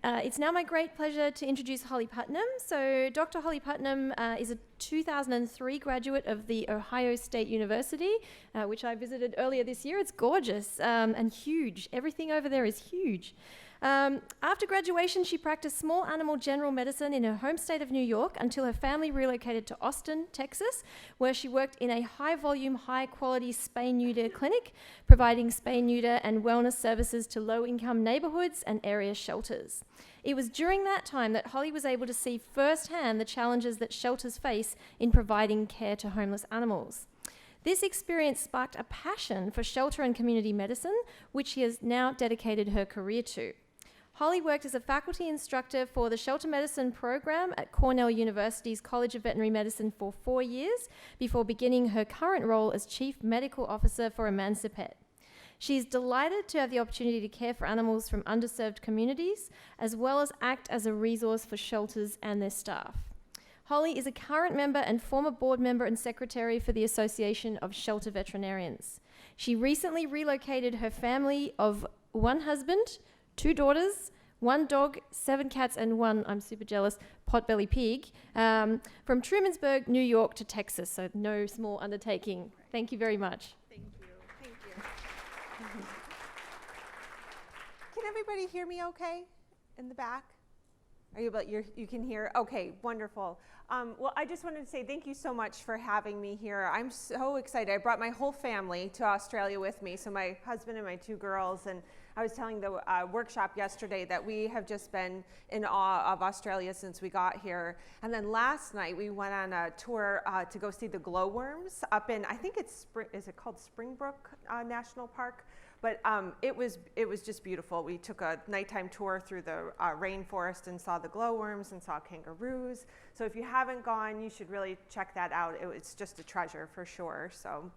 it's now my great pleasure to introduce Holly Putnam. So Dr. Holly Putnam is a 2003 graduate of the Ohio State University, which I visited earlier this year. It's gorgeous and huge. Everything over there is huge. After graduation, she practiced small animal general medicine in her home state of New York until her family relocated to Austin, Texas, where she worked in a high-volume, high-quality spay-neuter clinic, providing spay-neuter and wellness services to low-income neighborhoods and area shelters. It was during that time that Holly was able to see firsthand the challenges that shelters face in providing care to homeless animals. This experience sparked a passion for shelter and community medicine, which she has now dedicated her career to. Holly worked as a faculty instructor for the shelter medicine program at Cornell University's College of Veterinary Medicine for 4 years before beginning her current role as Chief Medical Officer for Emancipet. She's delighted to have the opportunity to care for animals from underserved communities, as well as act as a resource for shelters and their staff. Holly is a current member and former board member and secretary for the Association of Shelter Veterinarians. She recently relocated her family of one husband, 2 daughters, 1 dog, 7 cats, and 1, I'm super jealous, potbelly pig, from Trumansburg, New York to Texas, so no small undertaking. Thank you very much. Thank you. Thank you. Can everybody hear me okay in the back? Are you you can hear? Okay, wonderful. Well, I just wanted to say thank you so much for having me here. I'm so excited. I brought my whole family to Australia with me, so my husband and my 2 girls, and I was telling the workshop yesterday that we have just been in awe of Australia since we got here. And then last night we went on a tour to go see the glowworms up in, I think it's, is it called Springbrook National Park? But it was just beautiful. We took a nighttime tour through the rainforest and saw the glowworms and saw kangaroos. So if you haven't gone, you should really check that out. It's just a treasure for sure. So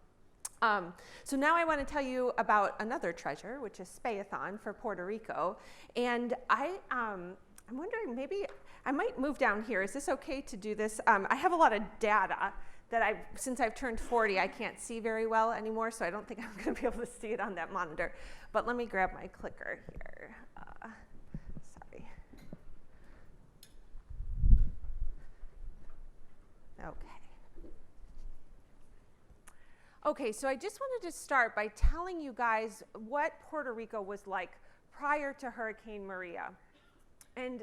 now I want to tell you about another treasure, which is Spayathon for Puerto Rico. And I'm wondering, maybe I might move down here. Is this okay to do this? I have a lot of data that since I've turned 40, I can't see very well anymore, so I don't think I'm going to be able to see it on that monitor. But let me grab my clicker here. Sorry. Okay, so I just wanted to start by telling you guys what Puerto Rico was like prior to Hurricane Maria. And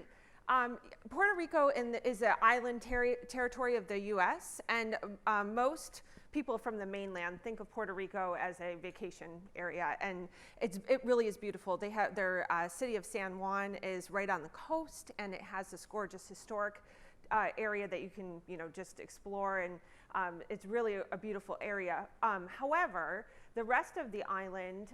Puerto Rico is an island territory of the U.S., and most people from the mainland think of Puerto Rico as a vacation area, and it really is beautiful. They have their city of San Juan is right on the coast, and it has this gorgeous historic area that you can just explore, and it's really a beautiful area. However, the rest of the island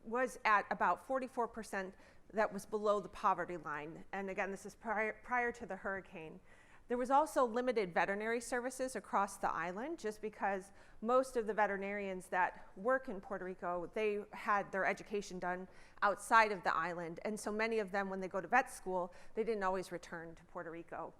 was at about 44% that was below the poverty line. And again, this is prior to the hurricane. There was also limited veterinary services across the island, just because most of the veterinarians that work in Puerto Rico, they had their education done outside of the island. And so many of them, when they go to vet school, they didn't always return to Puerto Rico.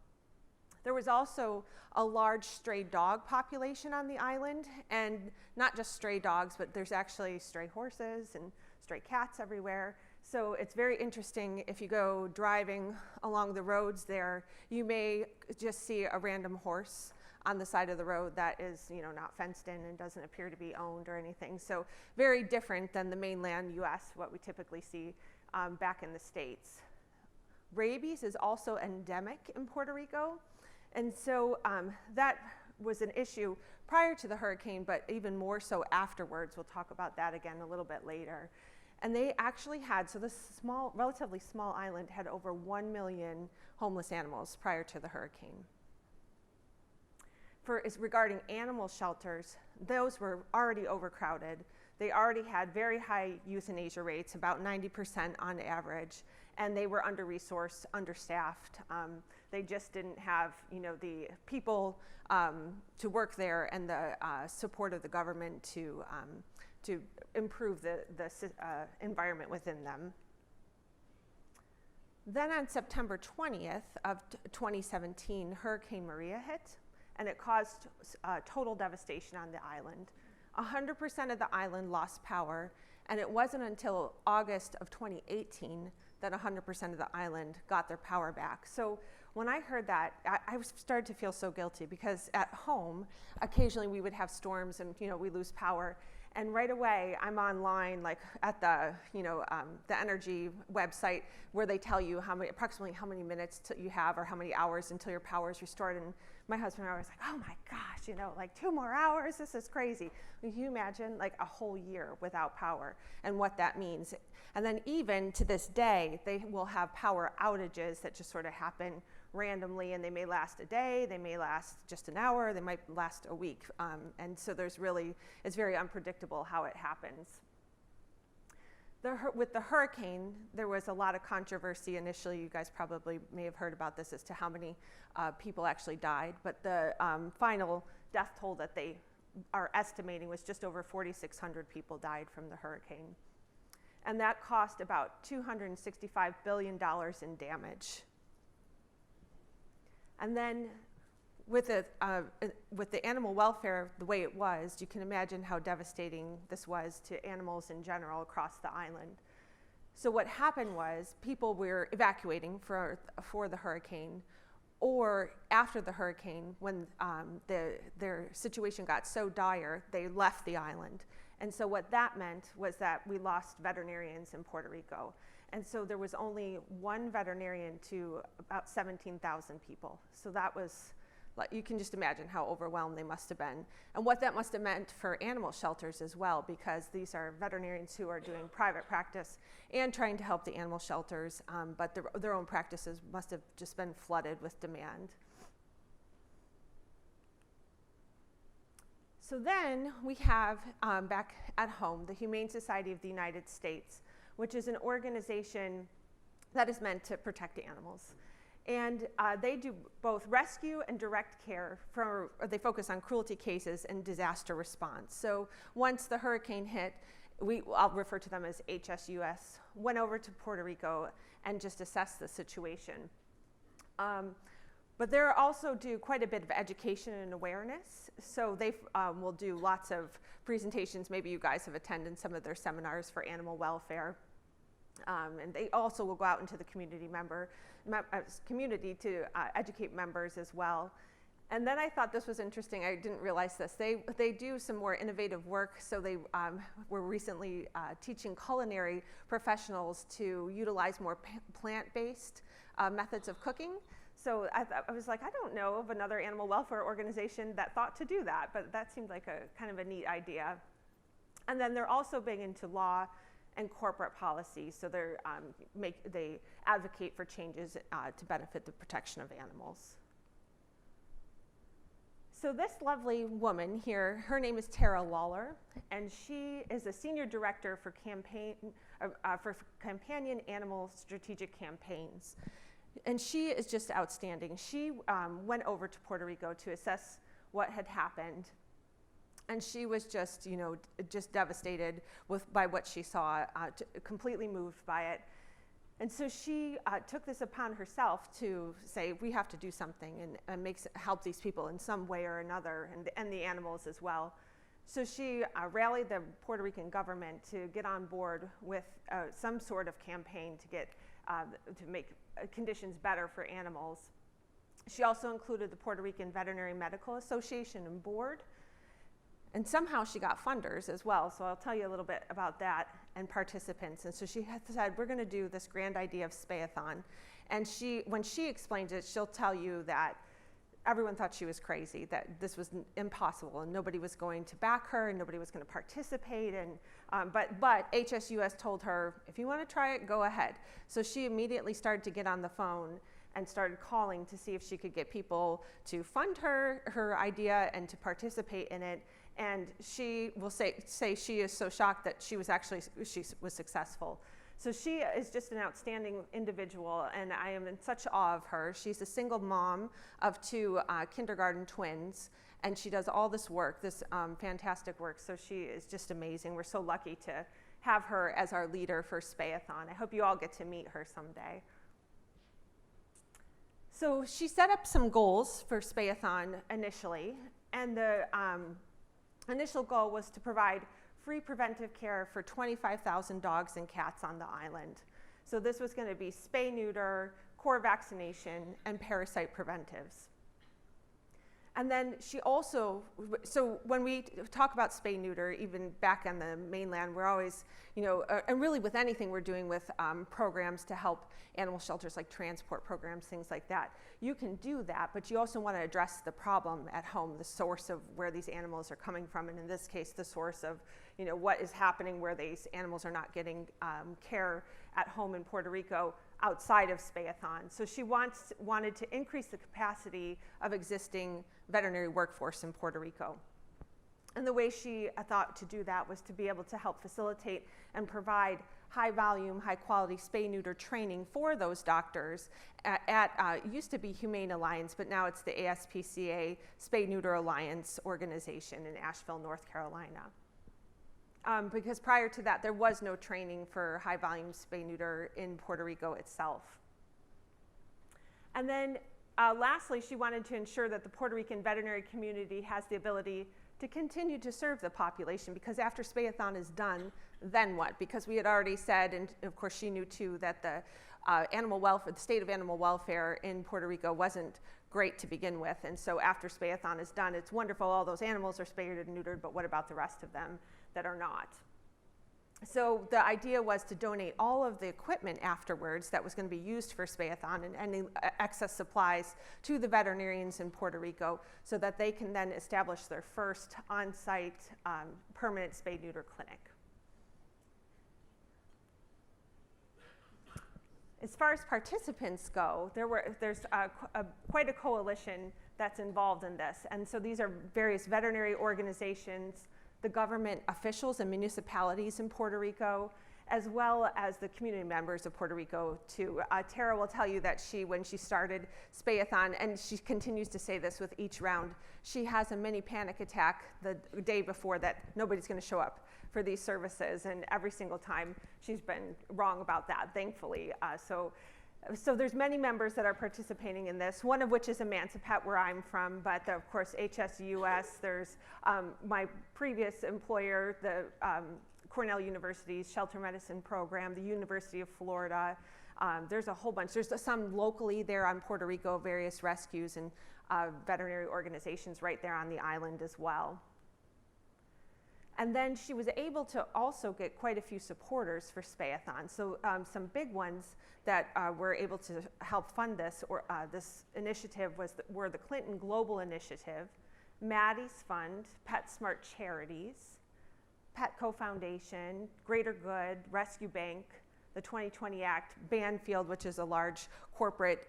There was also a large stray dog population on the island, and not just stray dogs, but there's actually stray horses and stray cats everywhere. So it's very interesting. If you go driving along the roads there, you may just see a random horse on the side of the road that is, not fenced in and doesn't appear to be owned or anything. So very different than the mainland U.S., what we typically see back in the States. Rabies is also endemic in Puerto Rico. And so that was an issue prior to the hurricane, but even more so afterwards. We'll talk about that again a little bit later. And they actually had, so this relatively small island had over 1 million homeless animals prior to the hurricane. Regarding animal shelters, those were already overcrowded. They already had very high euthanasia rates, about 90% on average, and they were under-resourced, understaffed. They just didn't have, the people to work there and the support of the government to improve the environment within them. Then on September 20th of 2017, Hurricane Maria hit, and it caused total devastation on the island. 100% of the island lost power, and it wasn't until August of 2018 that 100% of the island got their power back. So when I heard that, I started to feel so guilty, because at home, occasionally we would have storms and, we lose power. And right away, I'm online, like at the energy website, where they tell you approximately how many minutes you have, or how many hours until your power is restored. And my husband and I was like, oh my gosh, like 2 more hours, this is crazy. Can you imagine like a whole year without power and what that means? And then even to this day, they will have power outages that just sort of happen randomly, and they may last a day, they may last just an hour, they might last a week. And so it's very unpredictable how it happens. With the hurricane, there was a lot of controversy initially. You guys probably may have heard about this as to how many people actually died, but the final death toll that they are estimating was just over 4,600 people died from the hurricane. And that cost about $265 billion in damage. And then with the animal welfare the way it was, you can imagine how devastating this was to animals in general across the island. So what happened was people were evacuating for the hurricane, or after the hurricane, when their situation got so dire, they left the island. And so what that meant was that we lost veterinarians in Puerto Rico. And so there was only one veterinarian to about 17,000 people. So that was, you can just imagine how overwhelmed they must have been. And what that must have meant for animal shelters as well, because these are veterinarians who are doing private practice and trying to help the animal shelters, but their own practices must have just been flooded with demand. So then we have, back at home, the Humane Society of the United States, which is an organization that is meant to protect animals. And they do both rescue and direct care. They focus on cruelty cases and disaster response. So once the hurricane hit, I'll refer to them as HSUS, went over to Puerto Rico and just assessed the situation. But they also do quite a bit of education and awareness. So they will do lots of presentations. Maybe you guys have attended some of their seminars for animal welfare. And they also will go out into the community to educate members as well. And then I thought this was interesting. I didn't realize this. They do some more innovative work. So they were recently teaching culinary professionals to utilize more plant-based methods of cooking. So I was like, I don't know of another animal welfare organization that thought to do that, but that seemed like a kind of a neat idea. And then they're also big into law and corporate policy. So they advocate for changes to benefit the protection of animals. So this lovely woman here, her name is Tara Lawler, and she is a senior director for companion animal strategic campaigns. And she is just outstanding. She went over to Puerto Rico to assess what had happened. And she was just, just devastated by what she saw, completely moved by it. And so she took this upon herself to say, we have to do something and help these people in some way or another, and the animals as well. So she rallied the Puerto Rican government to get on board with some sort of campaign to make conditions better for animals. She also included the Puerto Rican Veterinary Medical Association and board. And somehow she got funders as well, so I'll tell you a little bit about that and participants. And so she had said, we're going to do this grand idea of Spayathon. And when she explains it, she'll tell you that everyone thought she was crazy, that this was impossible, and nobody was going to back her, and nobody was going to participate. And but HSUS told her, if you want to try it, go ahead. So she immediately started to get on the phone and started calling to see if she could get people to fund her idea and to participate in it. And she will say she is so shocked that she was successful. So she is just an outstanding individual, and I am in such awe of her. She's a single mom of 2 kindergarten twins, and she does all this work, this fantastic work. So she is just amazing. We're so lucky to have her as our leader for Spayathon. I hope you all get to meet her someday. So she set up some goals for Spayathon initially, and the initial goal was to provide free preventive care for 25,000 dogs and cats on the island. So this was going to be spay, neuter, core vaccination, and parasite preventives. And then she also, so when we talk about spay neuter, even back on the mainland, we're always, and really with anything we're doing with programs to help animal shelters, like transport programs, things like that. You can do that, but you also want to address the problem at home, the source of where these animals are coming from, and in this case, the source of, what is happening where these animals are not getting care at home in Puerto Rico outside of Spayathon. So she wanted to increase the capacity of existing veterinary workforce in Puerto Rico. And the way she thought to do that was to be able to help facilitate and provide high volume, high quality spay neuter training for those doctors at used to be Humane Alliance, but now it's the ASPCA Spay Neuter Alliance organization in Asheville, North Carolina. Because prior to that, there was no training for high volume spay neuter in Puerto Rico itself. And then lastly, she wanted to ensure that the Puerto Rican veterinary community has the ability to continue to serve the population, because after Spayathon is done, then what? Because we had already said, and of course she knew too, that the the state of animal welfare in Puerto Rico wasn't great to begin with. And so after Spayathon is done, it's wonderful, all those animals are spayed and neutered, but what about the rest of them that are not? So the idea was to donate all of the equipment afterwards that was going to be used for Spayathon and any excess supplies to the veterinarians in Puerto Rico, so that they can then establish their first on-site permanent spay-neuter clinic. As far as participants go, there's quite a coalition that's involved in this. And so these are various veterinary organizations, the government officials and municipalities in Puerto Rico, as well as the community members of Puerto Rico too. Tara will tell you that when she started Spayathon, and she continues to say this with each round, she has a mini panic attack the day before that nobody's going to show up for these services, and every single time she's been wrong about that, thankfully. So there's many members that are participating in this, one of which is Emancipet, where I'm from, but of course HSUS, there's my previous employer, the Cornell University's shelter medicine program, the University of Florida. There's a whole bunch. There's some locally there on Puerto Rico, various rescues and veterinary organizations right there on the island as well. And then she was able to also get quite a few supporters for Spayathon. So some big ones that were able to help fund this this initiative were the Clinton Global Initiative, Maddie's Fund, PetSmart Charities, Petco Foundation, Greater Good, Rescue Bank, the 2020 Act, Banfield, which is a large corporate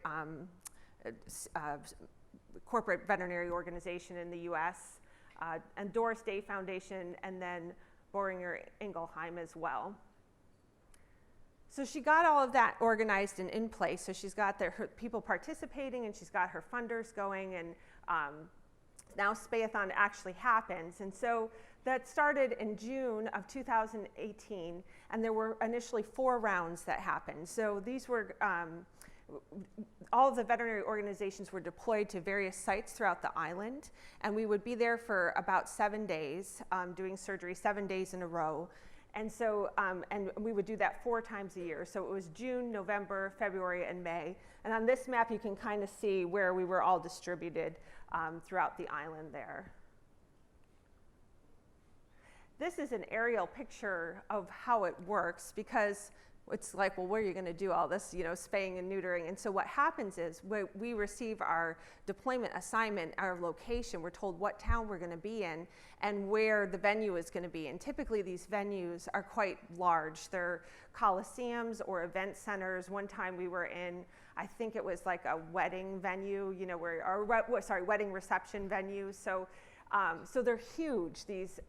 veterinary organization in the US, and Doris Day Foundation, and then Boehringer Ingelheim as well. So she got all of that organized and in place. So she's got her people participating, and she's got her funders going, and now Spayathon actually happens. And so that started in June of 2018, and there were initially 4 rounds that happened. So these were all of the veterinary organizations were deployed to various sites throughout the island, and we would be there for about 7 days, doing surgery 7 days in a row. And so, and we would do that 4 times a year. So it was June, November, February, and May. And on this map, you can kind of see where we were all distributed throughout the island there. This is an aerial picture of how it works, because it's like, well, where are you going to do all this, spaying and neutering? And so what happens is we receive our deployment assignment, our location. We're told what town we're going to be in and where the venue is going to be. And typically these venues are quite large. They're coliseums or event centers. One time we were in, I think it was like a wedding venue, wedding reception venue. So they're huge, these,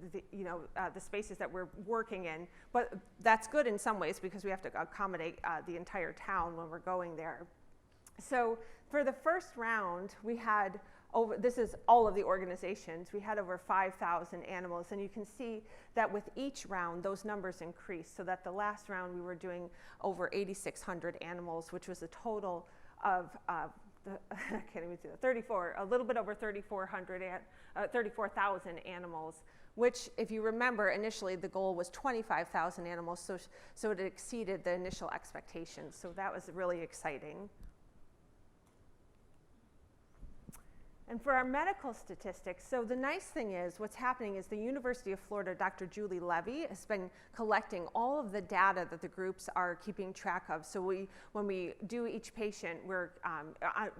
the spaces that we're working in, but that's good in some ways because we have to accommodate the entire town when we're going there. So for the first round, we had this is all of the organizations, we had over 5,000 animals, and you can see that with each round, those numbers increased, so that the last round we were doing over 8,600 animals, which was a total of I can't even see that, a little bit over 3,400, 34,000 animals, which, if you remember, initially the goal was 25,000 animals, so it exceeded the initial expectations. So that was really exciting. And for our medical statistics, so the nice thing is, what's happening is the University of Florida, Dr. Julie Levy, has been collecting all of the data that the groups are keeping track of. So when we do each patient, we're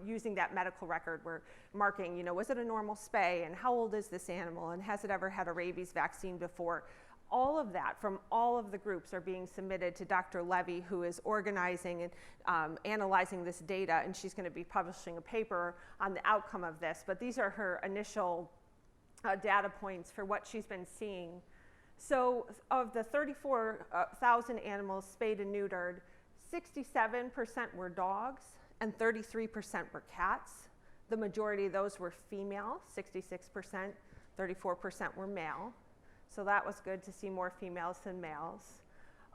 using that medical record, we're marking, was it a normal spay, and how old is this animal, and has it ever had a rabies vaccine before? All of that from all of the groups are being submitted to Dr. Levy, who is organizing and analyzing this data, and she's going to be publishing a paper on the outcome of this. But these are her initial data points for what she's been seeing. So of the 34,000 animals spayed and neutered, 67% were dogs and 33% were cats. The majority of those were female, 66%, 34% were male. So that was good to see more females than males.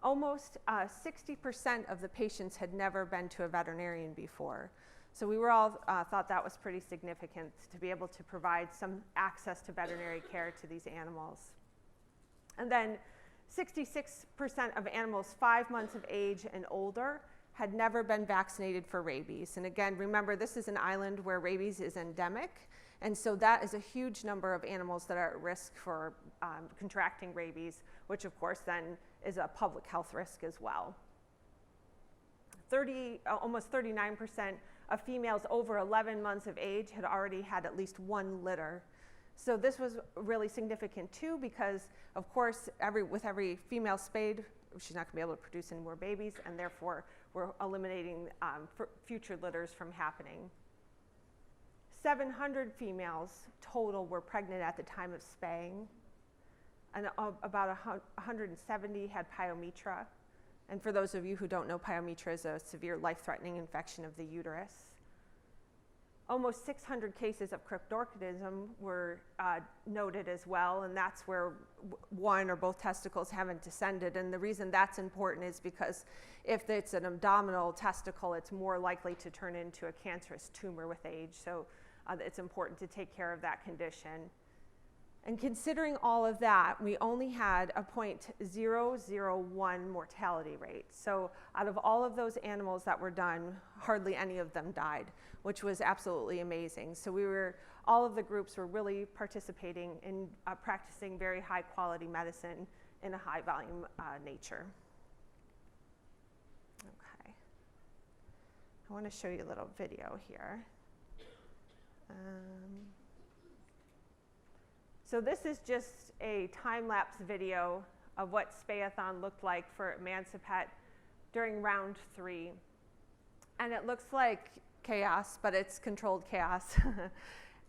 Almost 60% of the patients had never been to a veterinarian before. So we were all thought that was pretty significant to be able to provide some access to veterinary care to these animals. And then 66% of animals 5 months of age and older had never been vaccinated for rabies. And again, remember, this is an island where rabies is endemic. And so that is a huge number of animals that are at risk for contracting rabies, which of course then is a public health risk as well. Almost 39% of females over 11 months of age had already had at least one litter. So this was really significant too, because of course with every female spayed, she's not going to be able to produce any more babies, and therefore we're eliminating future litters from happening. 700 females total were pregnant at the time of spaying, and about 170 had pyometra. And for those of you who don't know, pyometra is a severe life-threatening infection of the uterus. Almost 600 cases of cryptorchidism were noted as well, and that's where one or both testicles haven't descended. And the reason that's important is because if it's an abdominal testicle, it's more likely to turn into a cancerous tumor with age. So it's important to take care of that condition. And considering all of that, we only had a 0.001 mortality rate. So out of all of those animals that were done, hardly any of them died, which was absolutely amazing. So all of the groups were really participating in practicing very high quality medicine in a high volume nature. Okay. I want to show you a little video here. So this is just a time-lapse video of what Spayathon looked like for Emancipet during round 3. And it looks like chaos, but it's controlled chaos.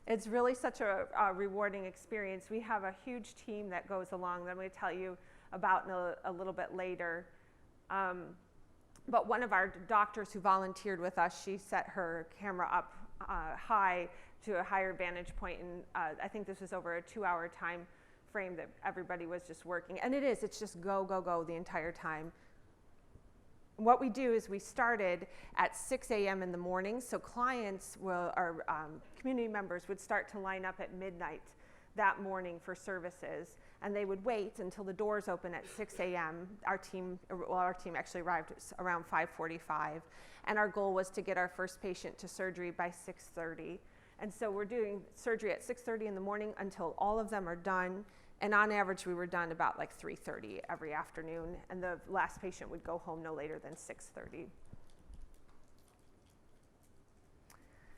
It's really such a rewarding experience. We have a huge team that goes along that I'm going to tell you about in a little bit later. But one of our doctors who volunteered with us, she set her camera up high to a higher vantage point, and I think this was over a 2-hour time frame that everybody was just working. And it's just go, go, go the entire time. What we do is we started at 6 a.m. in the morning, so clients, our community members would start to line up at midnight that morning for services, and they would wait until the doors open at 6 a.m. Our team actually arrived around 5:45, and our goal was to get our first patient to surgery by 6:30. And so we're doing surgery at 6:30 in the morning until all of them are done. And on average, we were done about like 3:30 every afternoon. And the last patient would go home no later than 6:30.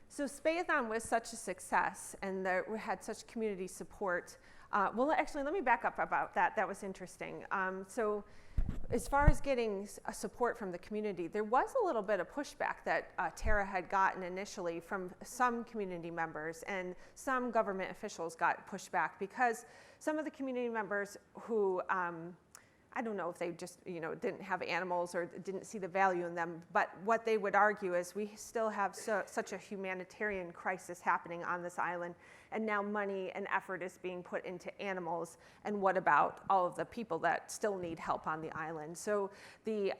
So Spayathon was such a success, and we had such community support. Well, actually, let me back up about that. That was interesting. So as far as getting support from the community, there was a little bit of pushback that Tara had gotten initially from some community members, and some government officials got pushback because some of the community members who, I don't know if they just didn't have animals or didn't see the value in them, but what they would argue is we still have such a humanitarian crisis happening on this island, and now money and effort is being put into animals, and what about all of the people that still need help on the island? So the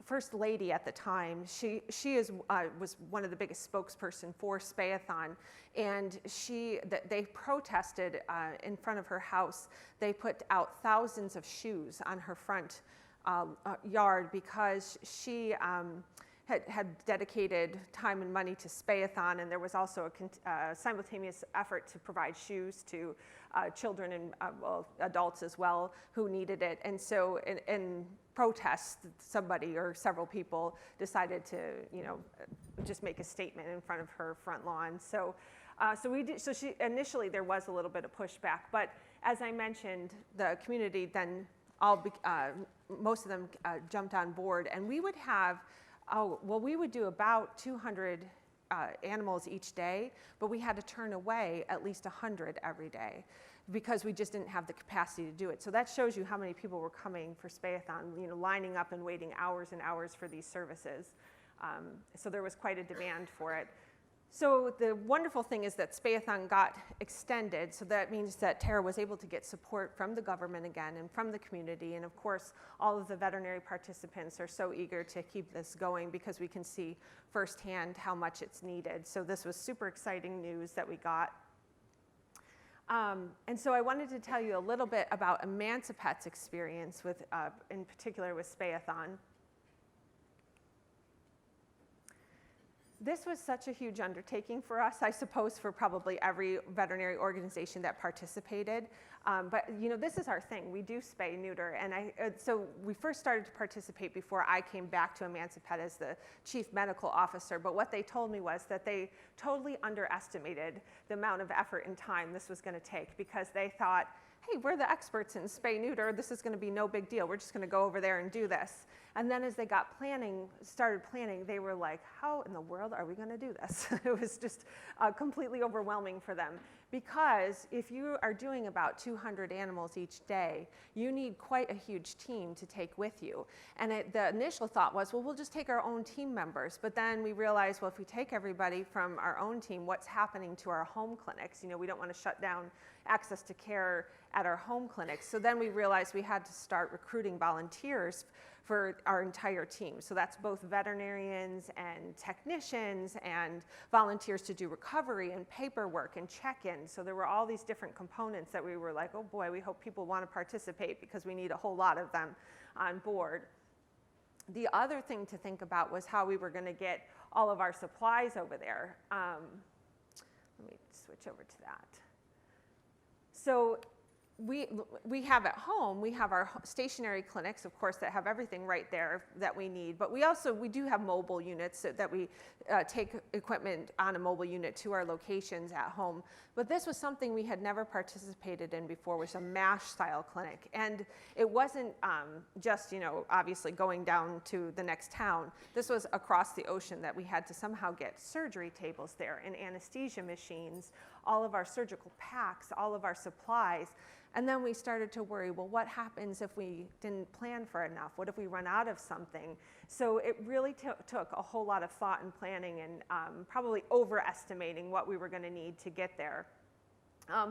first lady at the time, she was one of the biggest spokesperson for Spayathon, and they protested in front of her house. They put out thousands of shoes on her front yard because she had dedicated time and money to Spayathon, and there was also a simultaneous effort to provide shoes to children and adults as well who needed it. And so in protest, somebody or several people decided to, just make a statement in front of her front lawn. So she initially there was a little bit of pushback, but as I mentioned, the community then most of them jumped on board, and we would have, we would do about 200 animals each day, but we had to turn away at least 100 every day because we just didn't have the capacity to do it. So that shows you how many people were coming for Spayathon, lining up and waiting hours and hours for these services. So there was quite a demand for it. So the wonderful thing is that Spayathon got extended, so that means that Tara was able to get support from the government again and from the community, and of course all of the veterinary participants are so eager to keep this going because we can see firsthand how much it's needed. So this was super exciting news that we got. And so I wanted to tell you a little bit about Emancipet's experience with, in particular with Spayathon. This was such a huge undertaking for us, I suppose, for probably every veterinary organization that participated. But this is our thing. We do spay neuter, and so we first started to participate before I came back to Emancipet as the chief medical officer. But what they told me was that they totally underestimated the amount of effort and time this was going to take, because they thought, hey, we're the experts in spay neuter. This is going to be no big deal. We're just going to go over there and do this. And then as they started planning, they were like, how in the world are we going to do this? It was just completely overwhelming for them. Because if you are doing about 200 animals each day, you need quite a huge team to take with you. And the initial thought was, well, we'll just take our own team members. But then we realized, well, if we take everybody from our own team, what's happening to our home clinics? We don't want to shut down access to care at our home clinics. So then we realized we had to start recruiting volunteers for our entire team. So that's both veterinarians and technicians and volunteers to do recovery and paperwork and check-in. So there were all these different components that we were like, oh boy, we hope people want to participate because we need a whole lot of them on board. The other thing to think about was how we were going to get all of our supplies over there. Let me switch over to that. So we have at home, we have our stationary clinics, of course, that have everything right there that we need. But we do have mobile units that we take equipment on a mobile unit to our locations at home. But this was something we had never participated in before, was a MASH style clinic. And it wasn't just, obviously going down to the next town. This was across the ocean that we had to somehow get surgery tables there and anesthesia machines, all of our surgical packs, all of our supplies. And then we started to worry, well, what happens if we didn't plan for enough? What if we run out of something? So it really took a whole lot of thought and planning, and probably overestimating what we were going to need to get there.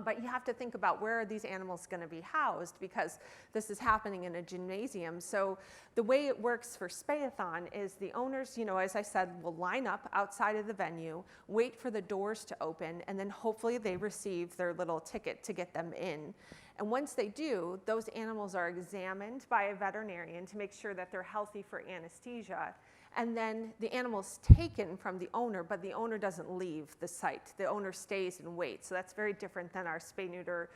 But you have to think about, where are these animals going to be housed, because this is happening in a gymnasium. So the way it works for Spayathon is the owners, as I said, will line up outside of the venue, wait for the doors to open, and then hopefully they receive their little ticket to get them in. And once they do, those animals are examined by a veterinarian to make sure that they're healthy for anesthesia. And then the animal's taken from the owner, but the owner doesn't leave the site. The owner stays and waits. So that's very different than our spay-neuter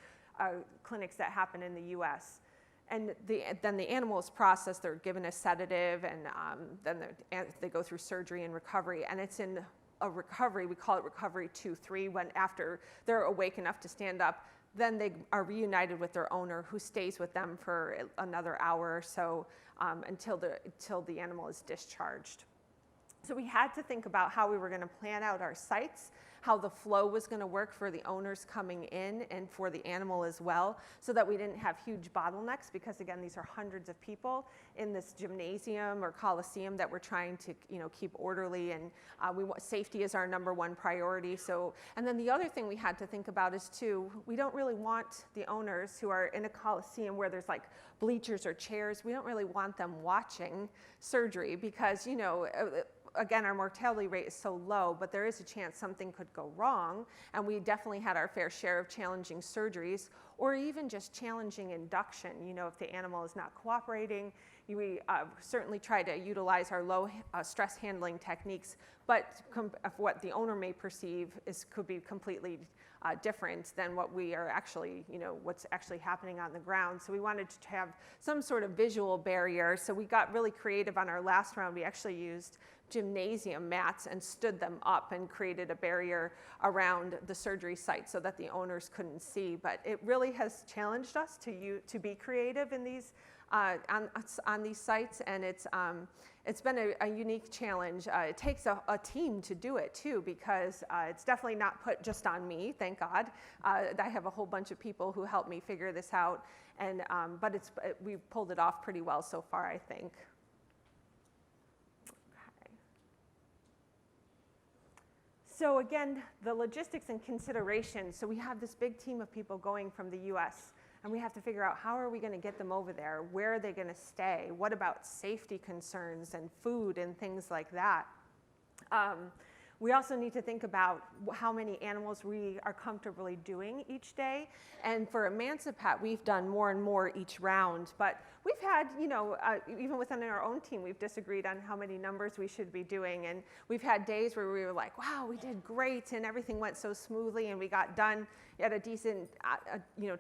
clinics that happen in the US. And then the animal is processed, they're given a sedative, and then they go through surgery and recovery. And it's in a recovery, we call it recovery 2-3, when after they're awake enough to stand up, then they are reunited with their owner, who stays with them for another hour or so until the animal is discharged. So we had to think about how we were going to plan out our sites, how the flow was going to work for the owners coming in and for the animal as well, so that we didn't have huge bottlenecks, because again, these are hundreds of people in this gymnasium or coliseum that we're trying to keep orderly, and safety is our #1 priority. So, and then the other thing we had to think about is too, we don't really want the owners who are in a coliseum where there's like bleachers or chairs, we don't really want them watching surgery, because again, our mortality rate is so low, but there is a chance something could go wrong. And we definitely had our fair share of challenging surgeries, or even just challenging induction. If the animal is not cooperating, we certainly try to utilize our low stress handling techniques, but of what the owner may perceive could be completely different than what we are actually, what's actually happening on the ground. So we wanted to have some sort of visual barrier. So we got really creative on our last round. We actually used gymnasium mats and stood them up and created a barrier around the surgery site so that the owners couldn't see. But it really has challenged us to be creative in these on these sites, and it's been a unique challenge. It takes a team to do it too, because it's definitely not put just on me, thank God. I have a whole bunch of people who help me figure this out, and but we pulled it off pretty well so far, I think. So again, the logistics and considerations. So we have this big team of people going from the US, and we have to figure out how are we going to get them over there? Where are they going to stay? What about safety concerns and food and things like that? We also need to think about how many animals we are comfortably doing each day. And for Emancipate, we've done more and more each round. But we've had, even within our own team, we've disagreed on how many numbers we should be doing. And we've had days where we were like, wow, we did great, and everything went so smoothly, and we got done at a decent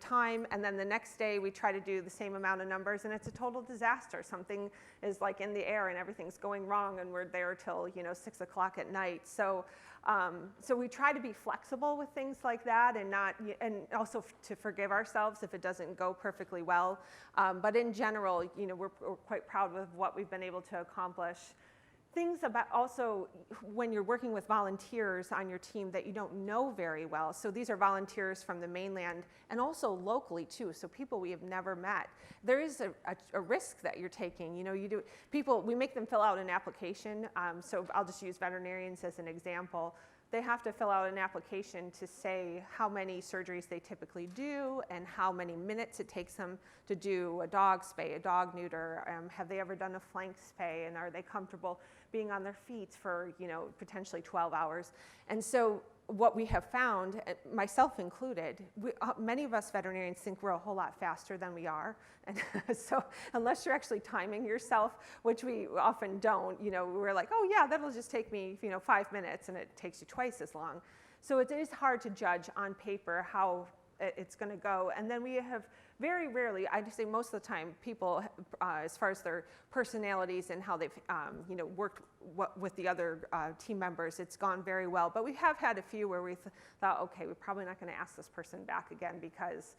time. And then the next day, we try to do the same amount of numbers, and it's a total disaster. Something is like in the air, and everything's going wrong, and we're there till 6 o'clock at night. So we try to be flexible with things like that, and also to forgive ourselves if it doesn't go perfectly well. But in general, we're quite proud of what we've been able to accomplish. Things about also when you're working with volunteers on your team that you don't know very well. So these are volunteers from the mainland and also locally too. So people we have never met. There is a risk that you're taking. We make them fill out an application. So I'll just use veterinarians as an example. They have to fill out an application to say how many surgeries they typically do and how many minutes it takes them to do a dog spay, a dog neuter. Have they ever done a flank spay, and are they comfortable being on their feet for potentially 12 hours? And so what we have found, myself included, many of us veterinarians think we're a whole lot faster than we are. And so unless you're actually timing yourself, which we often don't, we're like, oh yeah, that'll just take me 5 minutes, and it takes you twice as long. So it is hard to judge on paper how it's going to go. And then we have very rarely, I'd say most of the time, people, as far as their personalities and how they've worked with the other team members, it's gone very well. But we have had a few where we thought, okay, we're probably not going to ask this person back again because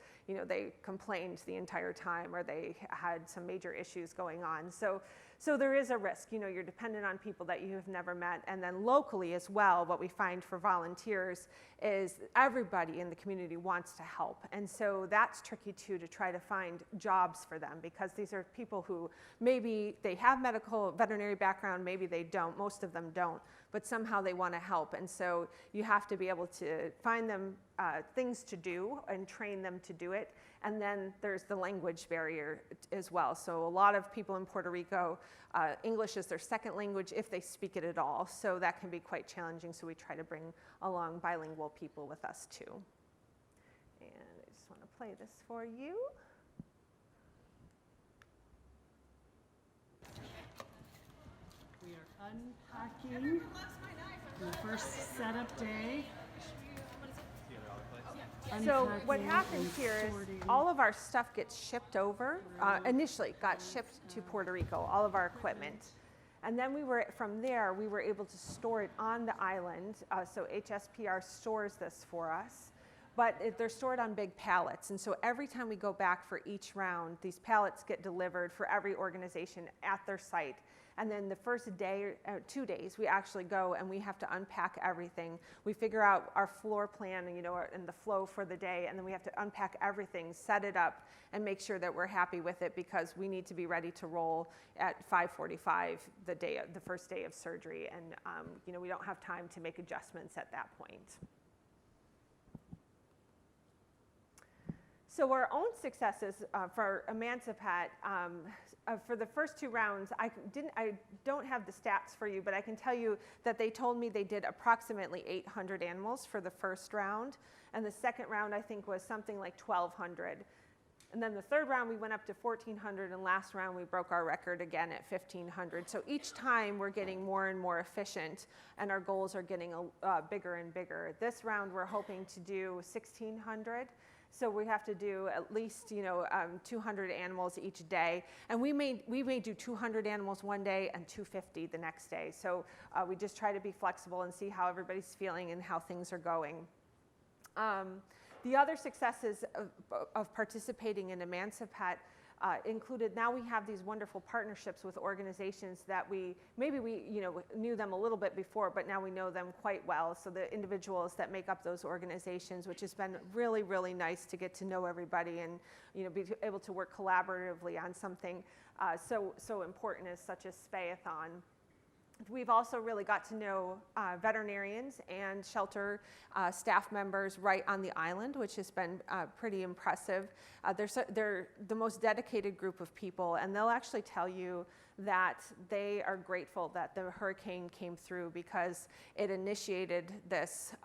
they complained the entire time, or they had some major issues going on. So there is a risk. You're dependent on people that you have never met. And then locally as well, what we find for volunteers is everybody in the community wants to help. And so that's tricky too, to try to find jobs for them, because these are people who maybe they have veterinary background, maybe they don't, most of them don't, but somehow they want to help. And so you have to be able to find them things to do and train them to do it. And then there's the language barrier as well. So a lot of people in Puerto Rico, English is their second language if they speak it at all. So that can be quite challenging. So we try to bring along bilingual people with us too. And I just want to play this for you. We are unpacking the first setup day. So what happens here is all of our stuff gets shipped over, initially got shipped to Puerto Rico, all of our equipment. And then from there, we were able to store it on the island. So HSPR stores this for us. but they're stored on big pallets. And so every time we go back for each round, these pallets get delivered for every organization at their site. And then the first day, 2 days, we actually go and we have to unpack everything. We figure out our floor plan, and the flow for the day, and then we have to unpack everything, set it up, and make sure that we're happy with it, because we need to be ready to roll at 5:45 the first day of surgery, and we don't have time to make adjustments at that point. So our own successes for Emancipet, for the first 2 rounds, I don't have the stats for you, but I can tell you that they told me they did approximately 800 animals for the first round, and the second round I think was something like 1,200. And then the third round we went up to 1,400, and last round we broke our record again at 1,500. So each time we're getting more and more efficient, and our goals are getting bigger and bigger. This round we're hoping to do 1,600. So we have to do at least 200 animals each day, and we may do 200 animals one day and 250 the next day. So we just try to be flexible and see how everybody's feeling and how things are going. The other successes of participating in Emancipet included, now we have these wonderful partnerships with organizations that maybe we knew them a little bit before, but now we know them quite well. So the individuals that make up those organizations, which has been really, really nice to get to know everybody and be able to work collaboratively on something so important as such as Spayathon. We've also really got to know veterinarians and shelter staff members right on the island, which has been pretty impressive. They're the most dedicated group of people, and they'll actually tell you that they are grateful that the hurricane came through, because it initiated this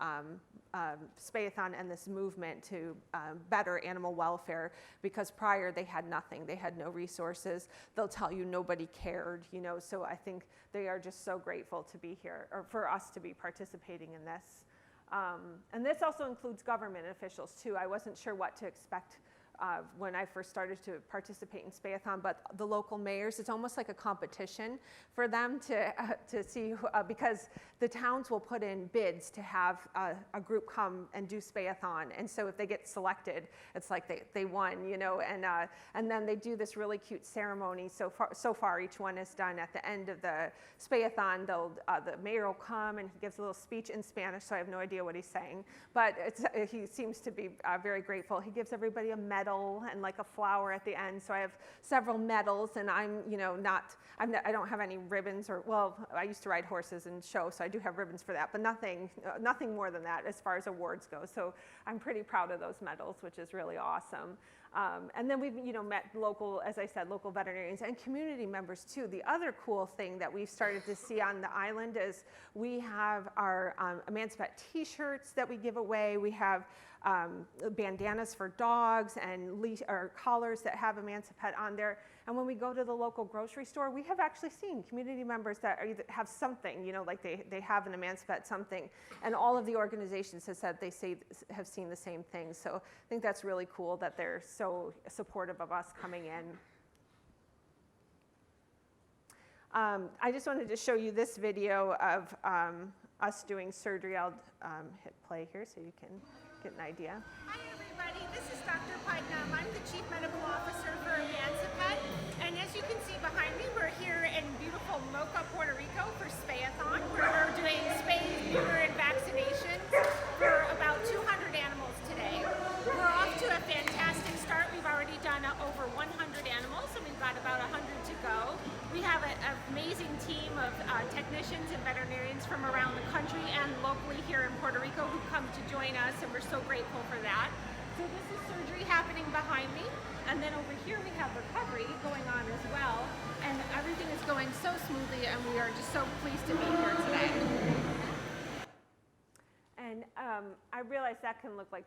Spayathon and this movement to better animal welfare, because prior they had nothing. They had no resources. They'll tell you nobody cared, so I think they are just so grateful to be here, or for us to be participating in this. And this also includes government officials too. I wasn't sure what to expect when I first started to participate in Spayathon, but the local mayors, it's almost like a competition for them to see, because the towns will put in bids to have a group come and do Spayathon, and so if they get selected, it's like they won, and then they do this really cute ceremony. So far each one is done at the end of the Spayathon. The mayor will come and he gives a little speech in Spanish, so I have no idea what he's saying, but he seems to be very grateful. He gives everybody a medal and like a flower at the end. So I have several medals, and I don't have any ribbons, or, well, I used to ride horses and show, so I do have ribbons for that, but nothing more than that as far as awards go. So I'm pretty proud of those medals, which is really awesome. And then we've met local, as I said, local veterinarians and community members too. The other cool thing that we've started to see on the island is we have our Emancipet t-shirts that we give away. We have bandanas for dogs and or collars that have Emancipet on there. And when we go to the local grocery store, we have actually seen community members that either have something, like they have an Emancipet something. And all of the organizations have said have seen the same thing. So I think that's really cool that they're so supportive of us coming in. I just wanted to show you this video of us doing surgery. I'll hit play here so you can get an idea. Hi everybody, this is Dr. Putnam. I'm the Chief Medical Officer for Emancipet, and as you can see behind me, we're here in beautiful Mocha, Puerto Rico for Spayathon, where we're doing spay, neuter, and vaccinations for about 200 animals today. We're off to a fantastic start. We've already done over 100 animals, and we've got about 100 to go. We have an amazing team of technicians and veterinarians from around the country and locally here in Puerto Rico who come to join us, and we're so grateful for that. So this is surgery happening behind me, and then over here we have recovery going on as well, and everything is going so smoothly, and we are just so pleased to be here today. And I realize that can look like,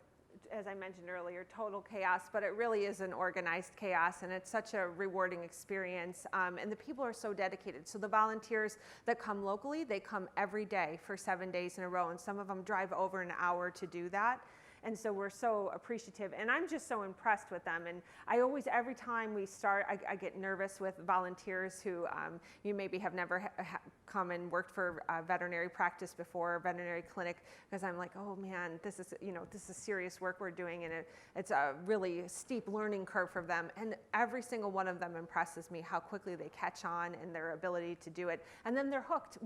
as I mentioned earlier, total chaos, but it really is an organized chaos, and it's such a rewarding experience, and the people are so dedicated. So the volunteers that come locally, they come every day for 7 days in a row, and some of them drive over an hour to do that. And so we're so appreciative, and I'm just so impressed with them. And I always, every time we start, I get nervous with volunteers who you maybe have never come and worked for veterinary practice before, veterinary clinic, because I'm like, oh man, this is, you know, this is serious work we're doing, and it's a really steep learning curve for them. And every single one of them impresses me how quickly they catch on and their ability to do it. And then they're hooked.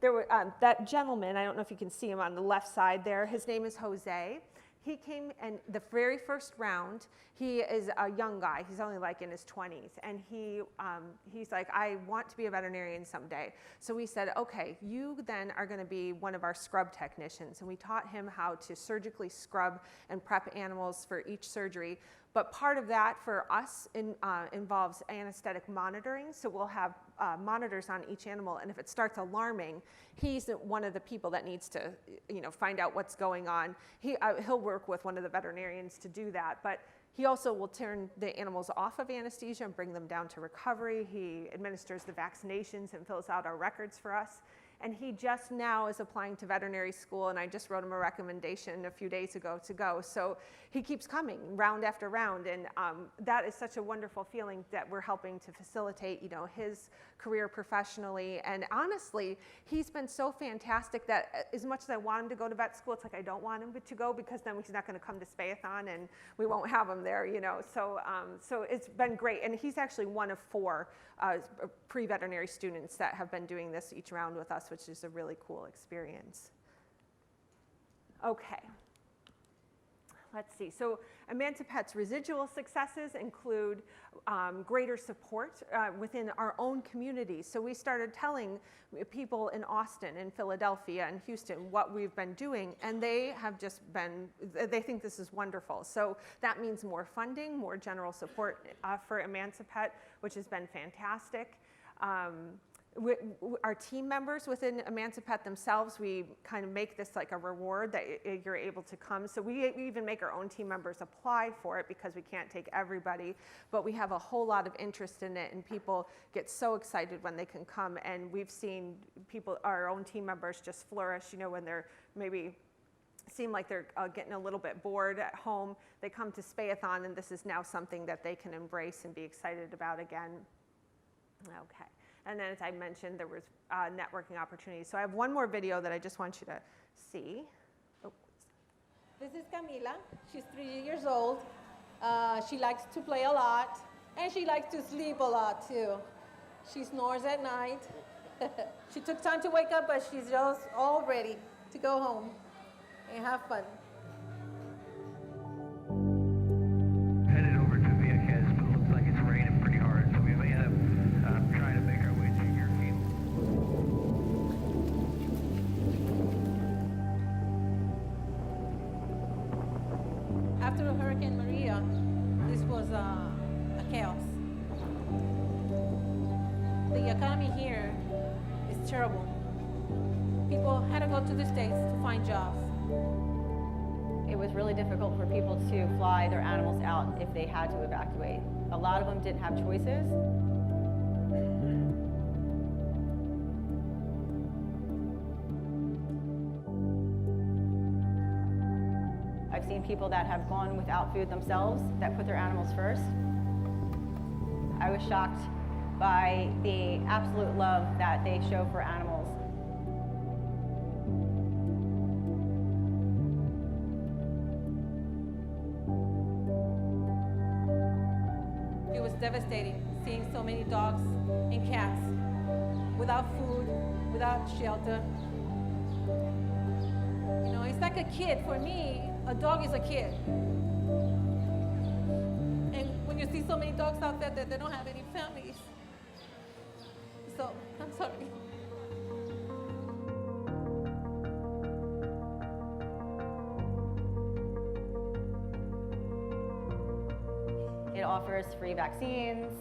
There were that gentleman, I don't know if you can see him on the left side there, his name is Jose. He came, and the very first round, he is a young guy. He's only like in his 20s. And he's like, I want to be a veterinarian someday. So we said, okay, you then are going to be one of our scrub technicians. And we taught him how to surgically scrub and prep animals for each surgery. But part of that for us involves anesthetic monitoring. So we'll have monitors on each animal, and if it starts alarming, he's one of the people that needs to, you know, find out what's going on. He'll work with one of the veterinarians to do that, but he also will turn the animals off of anesthesia and bring them down to recovery. He administers the vaccinations and fills out our records for us. And he just now is applying to veterinary school, and I just wrote him a recommendation a few days ago to go. So he keeps coming round after round, and that is such a wonderful feeling that we're helping to facilitate, you know, his career professionally. And honestly, he's been so fantastic that as much as I want him to go to vet school, it's like I don't want him to go, because then he's not going to come to Spayathon and we won't have him there, you know. So so it's been great, and he's actually one of 4 pre-veterinary students that have been doing this each round with us, which is a really cool experience. Okay. Let's see, so Emancipet's residual successes include greater support within our own communities. So we started telling people in Austin and Philadelphia and Houston what we've been doing, and they have just been, they think this is wonderful. So that means more funding, more general support for Emancipet, which has been fantastic. Our team members within Emancipet themselves, we kind of make this like a reward that you're able to come. So we even make our own team members apply for it, because we can't take everybody, but we have a whole lot of interest in it, and people get so excited when they can come. And we've seen people, our own team members, just flourish, you know, when they're maybe seem like they're getting a little bit bored at home. They come to Spayathon, and this is now something that they can embrace and be excited about again. Okay. And then, as I mentioned, there was networking opportunities. So I have one more video that I just want you to see. Oh. This is Camila. She's 3 years old. She likes to play a lot, and she likes to sleep a lot too. She snores at night. She took time to wake up, but she's just all ready to go home and have fun. Headed over to Vieques, but it looks like it's raining pretty hard, so we may end up trying to make our way to your cable. After Hurricane Maria, this was a chaos. The economy here is terrible. People had to go to the States to find jobs. It was really difficult for people to fly their animals out if they had to evacuate. A lot of them didn't have choices. I've seen people that have gone without food themselves, that put their animals first. I was shocked by the absolute love that they show for animals. It was devastating seeing so many dogs and cats without food, without shelter. You know, it's like a kid. For me, a dog is a kid. And when you see so many dogs out there that they don't have any families, so I'm sorry. It offers free vaccines,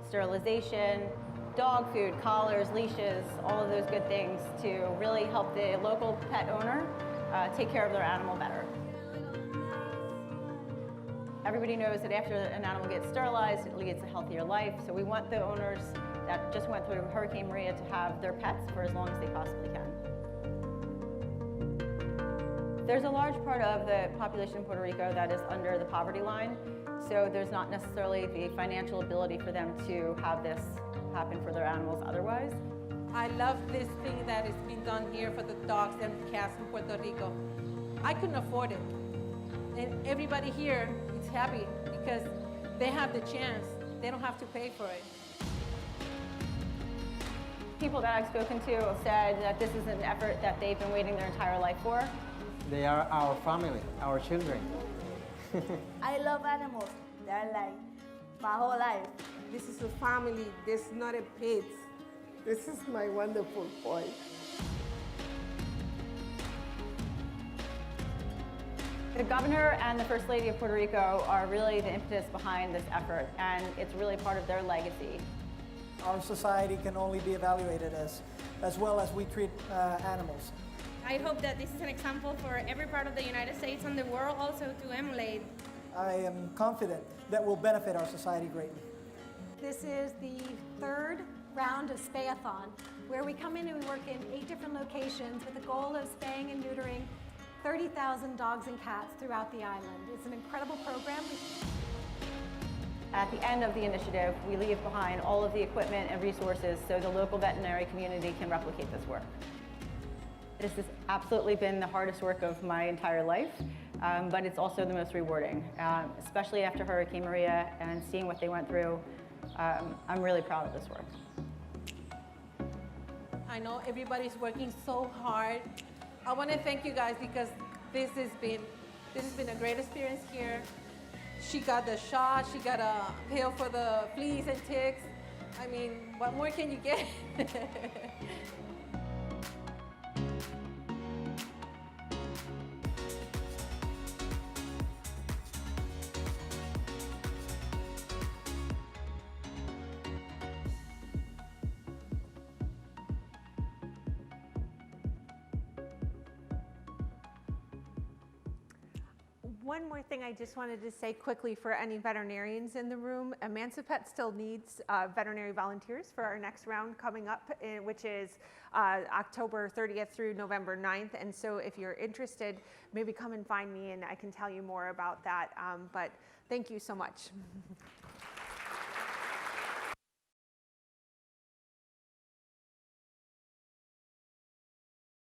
sterilization, dog food, collars, leashes, all of those good things to really help the local pet owner take care of their animal better. Everybody knows that after an animal gets sterilized, it leads to a healthier life. So we want the owners that just went through Hurricane Maria to have their pets for as long as they possibly can. There's a large part of the population in Puerto Rico that is under the poverty line, so there's not necessarily the financial ability for them to have this happen for their animals otherwise. I love this thing that is being done here for the dogs and cats in Puerto Rico. I couldn't afford it. And everybody here is happy because they have the chance. They don't have to pay for it. People that I've spoken to have said that this is an effort that they've been waiting their entire life for. They are our family, our children. I love animals. They're like my whole life. This is a family. This is not a pet. This is my wonderful boy. The governor and the First Lady of Puerto Rico are really the impetus behind this effort, and it's really part of their legacy. Our society can only be evaluated as well as we treat animals. I hope that this is an example for every part of the United States and the world also to emulate. I am confident that will benefit our society greatly. This is the third round of Spayathon, where we come in and we work in 8 different locations with the goal of spaying and neutering 30,000 dogs and cats throughout the island. It's an incredible program. At the end of the initiative, we leave behind all of the equipment and resources so the local veterinary community can replicate this work. This has absolutely been the hardest work of my entire life, but it's also the most rewarding, especially after Hurricane Maria and seeing what they went through. I'm really proud of this work. I know everybody's working so hard. I want to thank you guys because this has been a great experience here. She got the shot, she got a pill for the fleas and ticks. I mean, what more can you get? One more thing I just wanted to say quickly for any veterinarians in the room. Emancipet still needs veterinary volunteers for our next round coming up, which is October 30th through November 9th. And so if you're interested, maybe come and find me and I can tell you more about that. But thank you so much.